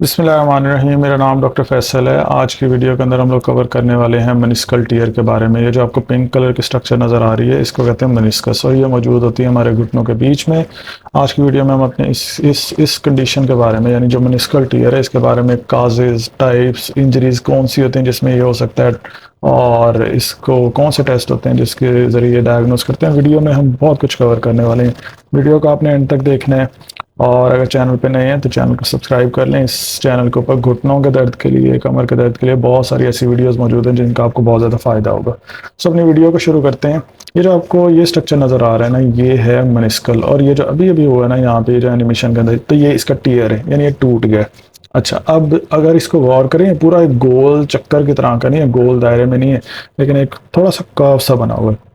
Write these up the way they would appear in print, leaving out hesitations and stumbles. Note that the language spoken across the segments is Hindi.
बिस्मिल्लाहिर्रहमानिर्रहीम। मेरा नाम डॉक्टर फैसल है। आज की वीडियो के अंदर हम लोग कवर करने वाले हैं मेनिस्कल टीयर के बारे में। ये जो आपको पिंक कलर की स्ट्रक्चर नज़र आ रही है, इसको कहते हैं मेनिस्कस, और ये मौजूद होती है हमारे घुटनों के बीच में। आज की वीडियो में हम अपने इस कंडीशन के बारे में, यानी जो मेनिस्कल टीयर है, इसके बारे में काजेज़, टाइप्स, इंजरीज़ कौन सी होती हैं जिसमें ये हो सकता है, और इसको कौन से टेस्ट होते हैं जिसके ज़रिए डायग्नोस करते हैं। वीडियो में हम बहुत कुछ कवर करने वाले हैं। वीडियो को आपने एंड तक देखना है, और अगर चैनल पे नए हैं तो चैनल को सब्सक्राइब कर लें। इस चैनल के ऊपर घुटनों के दर्द के लिए, कमर के दर्द के लिए बहुत सारी ऐसी वीडियोस मौजूद हैं जिनका आपको बहुत ज़्यादा फ़ायदा होगा। सो अपनी वीडियो को शुरू करते हैं। ये जो आपको ये स्ट्रक्चर नज़र आ रहा है ना, ये है मेनिस्कल, और ये जो अभी अभी हुआ है ना यहाँ पे, जो एनिमेशन के अंदर, तो ये इसका टीयर है, यानी ये टूट गया। अच्छा, अब अगर इसको गौर करें, पूरा एक गोल चक्कर की तरह का नहीं है, गोल दायरे में नहीं है, लेकिन एक थोड़ा सा कर्व सा बना हुआ है।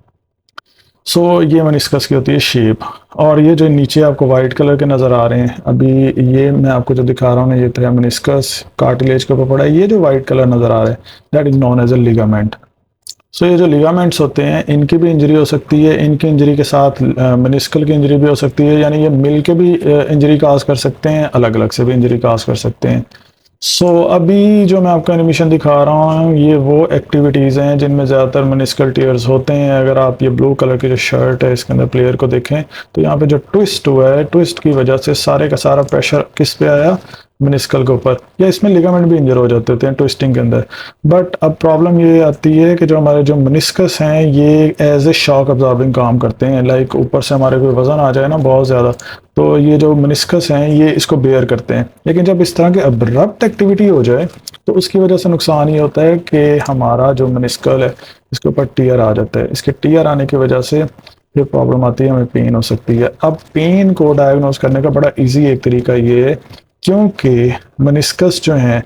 ये मेनिस्कस की होती है शेप। और ये जो नीचे आपको वाइट कलर के नज़र आ रहे हैं, अभी ये मैं आपको जो दिखा रहा हूँ ना, ये तो है मेनिस्कस, कार्टिलेज के ऊपर पड़ा है। ये जो वाइट कलर नज़र आ रहा है, that is known as a ligament. ये जो लिगामेंट्स होते हैं, इनकी भी इंजरी हो सकती है। इनकी इंजरी के साथ मेनिस्कल की इंजरी भी हो सकती है, यानी ये मिल के भी इंजरी काज कर सकते हैं, अलग अलग से भी इंजरी काज कर सकते हैं। अभी जो मैं आपको एनिमेशन दिखा रहा हूँ, ये वो एक्टिविटीज़ हैं जिनमें ज़्यादातर मेनिस्कल टीयर्स होते हैं। अगर आप ये ब्लू कलर की जो शर्ट है, इसके अंदर प्लेयर को देखें, तो यहाँ पे जो ट्विस्ट हुआ है, ट्विस्ट की वजह से सारे का सारा प्रेशर किस पे आया, मेनिस्कल के ऊपर। या इसमें लिगामेंट भी इंजर हो जाते हैं ट्विस्टिंग के अंदर। बट अब प्रॉब्लम ये आती है कि जो हमारे जो मेनिस्कस हैं, ये एज ए शॉक अब्जॉर्बिंग काम करते हैं। लाइक ऊपर से हमारे कोई वजन आ जाए ना बहुत ज़्यादा, तो ये जो मेनिस्कस हैं ये इसको बेयर करते हैं। लेकिन जब इस तरह की अब्रप्ट एक्टिविटी हो जाए, तो उसकी वजह से नुकसान ये होता है कि हमारा जो मेनिस्कल है, इसके ऊपर टीयर आ जाता है। इसके टीयर आने की वजह से फिर प्रॉब्लम आती है, हमें पेन हो सकती है। अब पेन को डायग्नोस करने का बड़ा ईजी एक तरीका ये है, क्योंकि मेनिस्कस जो हैं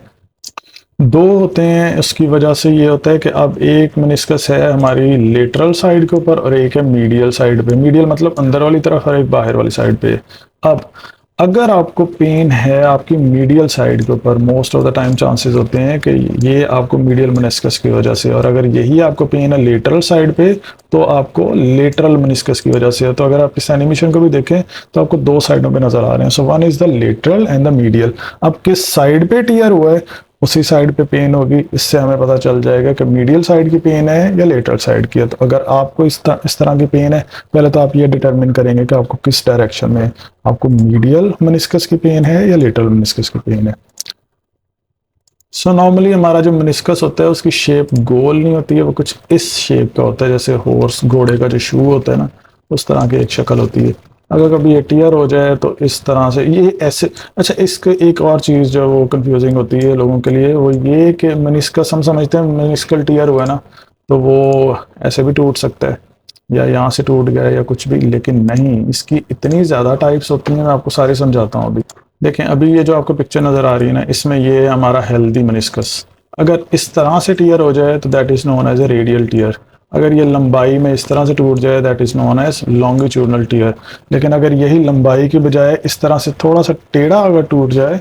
दो होते हैं, उसकी वजह से ये होता है कि अब एक मेनिस्कस है हमारी लेटरल साइड के ऊपर, और एक है मीडियल साइड पे। मीडियल मतलब अंदर वाली तरफ, और एक बाहर वाली साइड पे। अब अगर आपको पेन है आपकी मीडियल साइड के ऊपर, most of the time chances होते हैं कि ये आपको मीडियल मेनिस्कस की वजह से, और अगर यही आपको पेन है लेटरल साइड पे, तो आपको लेटरल मेनिस्कस की वजह से है। तो अगर आप इस एनिमेशन को भी देखें, तो आपको दो साइडों पे नजर आ रहे हैं। So one is the lateral and the medial. अब किस साइड पे टीयर हुआ है, उसी साइड पे पेन होगी। इससे हमें पता चल जाएगा कि मीडियल साइड की पेन है या लेटरल साइड की है। तो अगर आपको इस तरह की पेन है, पहले तो आप ये डिटरमिन करेंगे कि आपको किस डायरेक्शन में, आपको मीडियल मेनिस्कस की पेन है या लेटरल मेनिस्कस की पेन है। नॉर्मली हमारा जो मेनिस्कस होता है, उसकी शेप गोल नहीं होती है, वो कुछ इस शेप का होता है, जैसे हॉर्स, घोड़े का जो शू होता है ना, उस तरह की एक शक्ल होती है। अगर कभी ये टीयर हो जाए तो इस तरह से ये ऐसे। अच्छा, इसके एक और चीज़ जो वो कंफ्यूजिंग होती है लोगों के लिए, वो ये कि मेनिस्कस हम समझते हैं मेनिस्कल टीयर हुआ है ना, तो वो ऐसे भी टूट सकता है, या यहाँ से टूट गया या कुछ भी, लेकिन नहीं, इसकी इतनी ज़्यादा टाइप्स होती हैं। मैं आपको सारी समझाता हूँ अभी। देखें, अभी ये जो आपको पिक्चर नज़र आ रही है ना, इसमें ये हमारा हेल्दी मेनिस्कस। अगर इस तरह से टीयर हो जाए तो that is known as a radial tear. अगर ये लंबाई में इस तरह से टूट जाए, that is known as longitudinal tear. लेकिन अगर यही लंबाई की बजाय इस तरह से थोड़ा सा टेढ़ा अगर टूट जाए,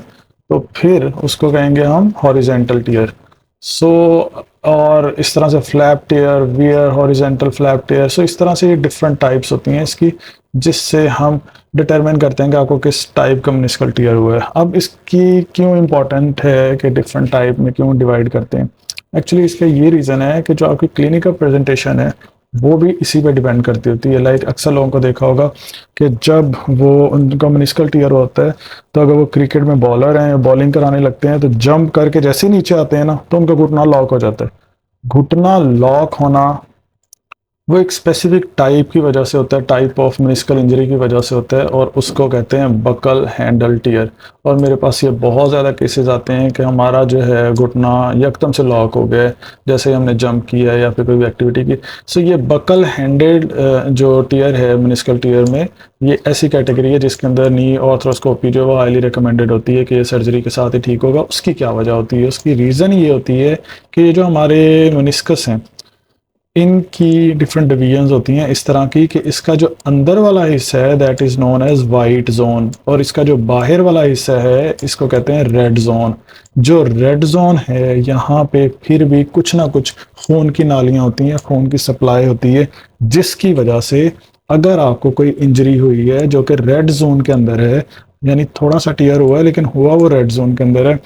तो फिर उसको कहेंगे हम हॉरिजेंटल टीयर। और इस तरह से फ्लैप टेयर, वियर, हॉरिजेंटल फ्लैप टेयर। इस तरह से ये डिफरेंट टाइप्स होती हैं इसकी, जिससे हम डिटरमिन करते हैं कि आपको किस टाइप का मेनिस्कल टीयर हुआ है। अब इसकी क्यों इम्पोर्टेंट है कि डिफरेंट टाइप में क्यों डिवाइड करते हैं, एक्चुअली इसका ये रीज़न है कि जो आपकी क्लिनिकल प्रेजेंटेशन है, वो भी इसी पे डिपेंड करती होती है। लाइक अक्सर लोगों को देखा होगा कि जब वो उनका मेनिस्कल टीयर होता है, तो अगर वो क्रिकेट में बॉलर हैं या बॉलिंग कराने लगते हैं, तो जंप करके जैसे ही नीचे आते हैं ना, तो उनका घुटना लॉक हो जाता है। घुटना लॉक होना वो एक स्पेसिफिक टाइप की वजह से होता है, टाइप ऑफ मेनिस्कल इंजरी की वजह से होता है, और उसको कहते हैं बकल हैंडल टीयर। और मेरे पास ये बहुत ज़्यादा केसेस आते हैं कि हमारा जो है घुटना यकदम से लॉक हो गया है, जैसे ही हमने जंप किया या फिर कोई भी एक्टिविटी की। ये बकल हैंडेड जो टीयर है मेनिस्कल टीयर में, ये ऐसी कैटेगरी है जिसके अंदर नी ऑर्थ्रोस्कोपी जो वो हाईली रिकमेंडेड होती है कि ये सर्जरी के साथ ही ठीक होगा। उसकी क्या वजह होती है, उसकी रीज़न ये होती है कि ये जो हमारे मेनिस्कस हैं, इनकी डिफरेंट डिवीजन्स होती हैं इस तरह की, कि इसका जो अंदर वाला हिस्सा है that is known as white zone, और इसका जो बाहर वाला हिस्सा है इसको कहते हैं रेड जोन। जो रेड जोन है, यहाँ पे फिर भी कुछ ना कुछ खून की नालियाँ होती हैं, खून की सप्लाई होती है, जिसकी वजह से अगर आपको कोई इंजरी हुई है जो कि रेड जोन के अंदर है, यानी थोड़ा सा टीयर हुआ है लेकिन हुआ वो रेड जोन के अंदर है,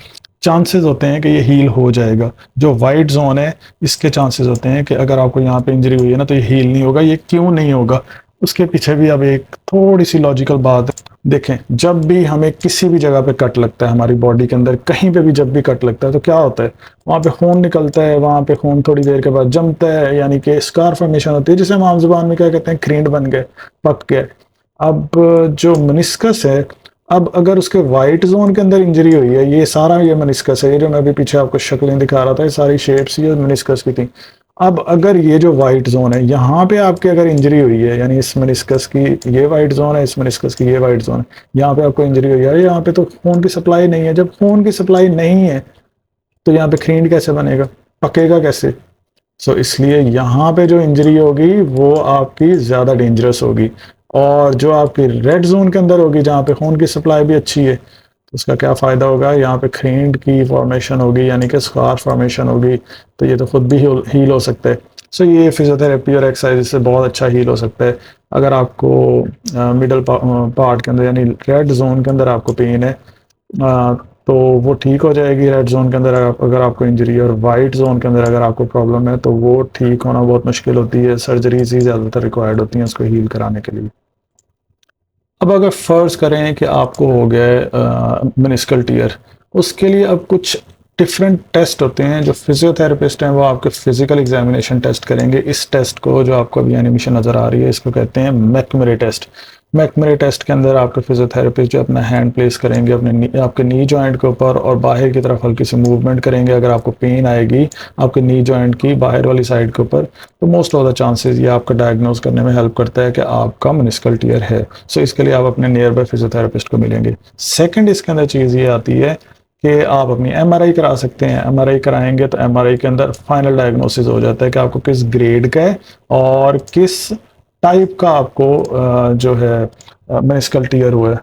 चांसेस होते हैं कि ये हील हो जाएगा। जो वाइट जोन है इसके चांसेस होते हैं कि अगर आपको यहाँ पे इंजरी हुई है ना तो ये हील नहीं होगा। ये क्यों नहीं होगा, उसके पीछे भी अब एक थोड़ी सी लॉजिकल बात है। देखें, जब भी हमें किसी भी जगह पे कट लगता है हमारी बॉडी के अंदर, कहीं पे भी जब भी कट लगता है तो क्या होता है, वहाँ पे खून निकलता है, वहाँ पे खून थोड़ी देर के बाद जमता है, यानी कि स्कार फॉर्मेशन होती है, जिसे हम आम जुबान में क्या कहते हैं, क्रींड बन गए, पक गए। अब जो मेनिस्कस है, अब अगर उसके वाइट जोन के अंदर इंजरी हुई है, ये सारा ये मेनिस्कस है, ये जो मैं अभी पीछे आपको शक्लें दिखा रहा था, ये सारी शेप्स ये मेनिस्कस की थी। अब अगर ये जो वाइट जोन है यहाँ पे आपके अगर इंजरी हुई है, यानी इस मेनिस्कस की ये वाइट जोन है, इस मेनिस्कस की ये वाइट जोन है, यहाँ पे आपको इंजरी हुई है, यहाँ पे तो खून की सप्लाई नहीं है। जब खून की सप्लाई नहीं है तो यहाँ पे क्रींड कैसे बनेगा, पकेगा कैसे? सो इसलिए यहाँ पे जो इंजरी होगी वो आपकी ज़्यादा डेंजरस होगी। और जो आपकी रेड जोन के अंदर होगी जहाँ पे खून की सप्लाई भी अच्छी है, तो उसका क्या फ़ायदा होगा, यहाँ पे क्रींड की फॉर्मेशन होगी, यानी कि स्कार फॉर्मेशन होगी, तो ये तो खुद भी हील हो सकता है। सो ये फिजियोथेरेपी और एक्सरसाइज से बहुत अच्छा हील हो सकता है। अगर आपको मिडल पार्ट के अंदर यानी रेड जोन के अंदर आपको पेन है, तो वो ठीक हो जाएगी रेड जोन के अंदर अगर आपको इंजरी है। और वाइट जोन के अंदर अगर आपको प्रॉब्लम है तो वो ठीक होना बहुत मुश्किल होती है, सर्जरीज ही ज़्यादातर रिक्वायर्ड होती हैं उसको हील कराने के लिए। अब अगर फ़र्ज़ करें कि आपको हो गया है मेनिस्कल टीयर, उसके लिए अब कुछ डिफरेंट टेस्ट होते हैं। जो फिजियोथेरेपिस्ट हैं वो आपके फिजिकल एग्जामिनेशन टेस्ट करेंगे। इस टेस्ट को, जो आपको अभी एनिमेशन नज़र आ रही है, इसको कहते हैं मैकमरे टेस्ट। मैकमरे टेस्ट के अंदर आपके फिजियोथेरेपिस्ट जो अपना हैंड प्लेस करेंगे आपके नी जॉइंट के ऊपर और बाहर की तरफ हल्की सी मूवमेंट करेंगे। अगर आपको पेन आएगी आपके नी जॉइंट की बाहर वाली साइड के ऊपर, तो मोस्ट ऑफ द चांसेस ये आपका डायग्नोज करने में हेल्प करता है कि आपका मेनिस्कल टीयर है। सो इसके लिए आप अपने नियर बाय फिजियोथेरेपिस्ट को मिलेंगे। सेकंड इसके अंदर चीज़ ये आती है कि आप अपनी एमआरआई करा सकते हैं। एमआरआई कराएंगे तो एमआरआई के अंदर फाइनल डायग्नोसिस हो जाता है कि आपको किस ग्रेड का है और किस टाइप का आपको जो है मेनिस्कल टीयर हुआ है।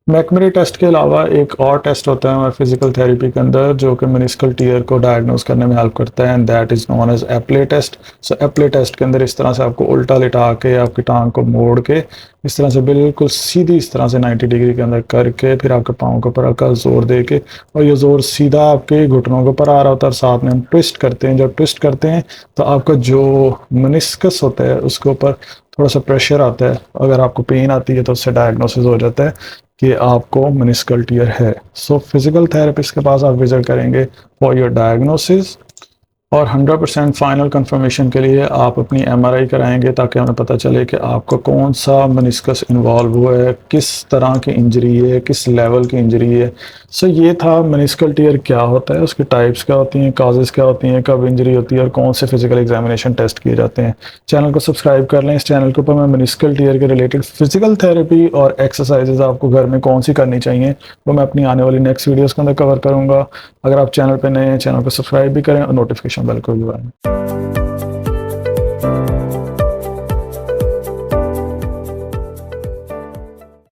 मैकमरे टेस्ट के अलावा एक और टेस्ट होता है हमारे फिजिकल थेरेपी के अंदर जो कि मेनिस्कल टीयर को डायग्नोस करने में हेल्प करता है, and that is known as Apley test. सो एप्ले टेस्ट के अंदर इस तरह से आपको उल्टा लिटा के आपकी टांग को मोड़ के इस तरह से बिल्कुल सीधी इस तरह से 90 डिग्री के अंदर करके फिर आपके पाँव के ऊपर हल्का जोर दे के, और ये जोर सीधा आपके घुटनों के ऊपर आ रहा होता है और साथ में हम ट्विस्ट करते हैं। जब ट्विस्ट करते हैं तो आपका जो मेनिस्कस होता है उसके ऊपर थोड़ा सा प्रेशर आता है। अगर आपको पेन आती है तो उससे डायग्नोसिस हो जाता है कि आपको मेनिस्कल टीयर है। सो फिजिकल थेरेपिस्ट के पास आप विजिट करेंगे फॉर योर डायग्नोसिस, और 100% फाइनल कंफर्मेशन के लिए आप अपनी एमआरआई कराएंगे ताकि हमें पता चले कि आपको कौन सा मेनिस्कस इन्वॉल्व हुआ है, किस तरह की इंजरी है, किस लेवल की इंजरी है। सो ये था मेनिस्कल टीयर क्या होता है, उसकी टाइप्स क्या होती हैं, काजेज़ क्या होती हैं, कब इंजरी होती है और कौन से फिजिकल एग्जामिनेशन टेस्ट किए जाते हैं। चैनल को सब्सक्राइब कर लें। इस चैनल के ऊपर मैं मेनिस्कल टीयर के रिलेटेड फिजिकल थेरेपी और एक्सरसाइजेज आपको घर में कौन सी करनी चाहिए वो मैं अपनी आने वाली नेक्स्ट वीडियोज़ के अंदर कवर करूँगा। अगर आप चैनल पर नए हैं, चैनल को सब्सक्राइब भी करें और नोटिफिकेशन बेल को भी दबाएं।